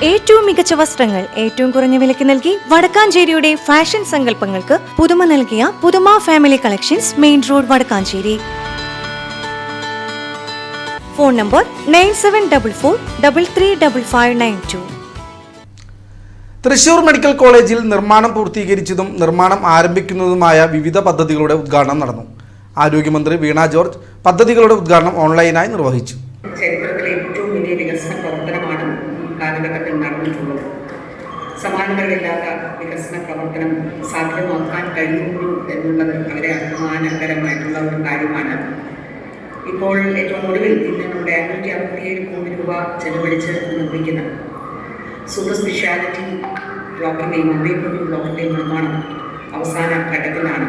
ഏറ്റവും മികച്ച വസ്ത്രങ്ങൾ ഏറ്റവും കുറഞ്ഞ വിലയ്ക്ക് നൽകി വടക്കാഞ്ചേരിയുടെ ഫാഷൻ സങ്കല്പങ്ങൾക്ക് പുതുമ നൽകിയ പുതുമ family collections, main road, Vadakkanchery. Phone number 9744335592. Thrissur medical കോളേജിൽ നിർമ്മാണം പൂർത്തീകരിച്ചതും നിർമ്മാണം ആരംഭിക്കുന്നതുമായ വിവിധ പദ്ധതികളുടെ ഉദ്ഘാടനം നടന്നു. ആരോഗ്യമന്ത്രി വീണ ജോർജ് പദ്ധതികളുടെ ഉദ്ഘാടനം ഓൺലൈനായി നിർവഹിച്ചു. ചരിത്രത്തിലെ ഏറ്റവും വലിയ വികസന പ്രവർത്തനമാണ് ഈ കാലഘട്ടത്തിൽ നടന്നിട്ടുള്ളത്. സമാനതകളില്ലാത്ത വികസന പ്രവർത്തനം സാധ്യമാക്കാൻ കഴിയുന്നു എന്നുള്ളത് വളരെ അഭിമാനകരമായിട്ടുള്ള ഒരു കാര്യമാണ്. ഇപ്പോൾ ഏറ്റവും ഒടുവിൽ ഇന്ന് നമ്മുടെ 557 കോടി രൂപ ചെലവഴിച്ച് നിർമ്മിക്കുന്ന സൂപ്പർ സ്പെഷ്യാലിറ്റി ബ്ലോക്കിൻ്റെയും അമ്പേക്കുടി ബ്ലോക്കിൻ്റെയും നിർമ്മാണം അവസാന ഘട്ടത്തിലാണ്.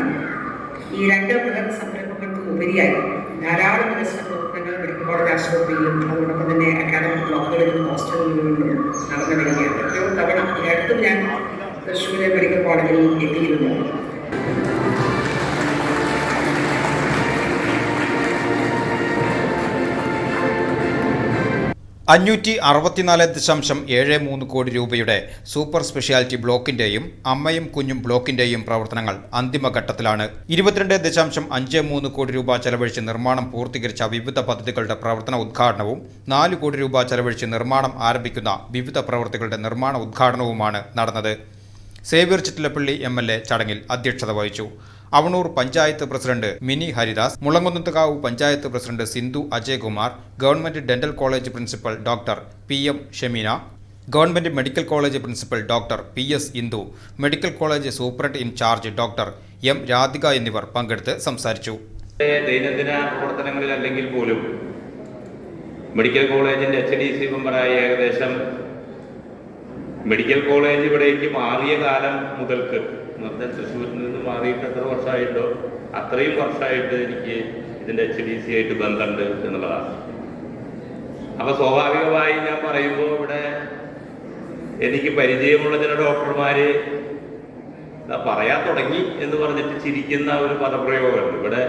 ഈ രണ്ട് ബൃഹത് സംരംഭങ്ങൾക്കും ഉപരിയായി ധാരാളം വികസന പ്രവർത്തനങ്ങൾ മെഡിക്കൽ കോളേജ് ആശുപത്രിയിലും അതോടൊപ്പം തന്നെ അക്കാദമിക് ബ്ലോക്കുകളിലും ഹോസ്റ്റലുകളിലും നടന്നു വരികയാണ്. ഏറ്റവും തവണ അടുത്തും ഞാൻ തൃശ്ശൂരിലെ മെഡിക്കൽ കോളേജിൽ എത്തിയിരുന്നു. 564.73 കോടി രൂപയുടെ സൂപ്പർ സ്പെഷ്യാലിറ്റി ബ്ലോക്കിന്റെയും അമ്മയും കുഞ്ഞും ബ്ലോക്കിന്റെയും പ്രവർത്തനങ്ങൾ അന്തിമഘട്ടത്തിലാണ്. 22.53 കോടി രൂപ ചെലവഴിച്ച് നിർമ്മാണം പൂർത്തീകരിച്ച വിവിധ പദ്ധതികളുടെ പ്രവർത്തന ഉദ്ഘാടനവും 4 കോടി രൂപ ചെലവഴിച്ച് നിർമ്മാണം ആരംഭിക്കുന്ന വിവിധ പ്രവൃത്തികളുടെ നിർമ്മാണ ഉദ്ഘാടനവുമാണ് നടന്നത്. സേവ്യർ ചിറ്റിലപ്പള്ളി MLA ചടങ്ങിൽ അധ്യക്ഷത വഹിച്ചു. Avanur panchayat president Mini Haridas, Mulankunnathukavu panchayat president Sindhu Ajayakumar, government dental college principal doctor PM Shemeena, government medical college principal doctor PS Indu, medical college superintendent incharge doctor M Radhika എന്നിവർ പങ്കെടുത്ത് സംസാരിച്ചു. ദൈനംദിന പ്രവർത്തനങ്ങളിൽ അല്ലെങ്കിൽ പോലും മെഡിക്കൽ കോളേജിന്റെ HDC മെമ്പറായി ഏകദേശം മെഡിക്കൽ കോളേജ് ഇവിടേക്ക് മാറിയ കാലം മുതൽക്ക് തൃശ്ശൂരിൽ നിന്ന് മാറിയിട്ട് എത്ര വർഷമായിട്ടോ അത്രയും വർഷമായിട്ട് എനിക്ക് ഇതിൻ്റെ HDC ആയിട്ട് ബന്ധമുണ്ട് എന്നുള്ളതാണ്. അപ്പൊ സ്വാഭാവികമായി ഞാൻ പറയുമ്പോൾ ഇവിടെ എനിക്ക് പരിചയമുള്ള ചില ഡോക്ടർമാര് പറയാൻ തുടങ്ങി എന്ന് പറഞ്ഞിട്ട് ചിരിക്കുന്ന ഒരു പദപ്രയോഗമുണ്ട്. ഇവിടെ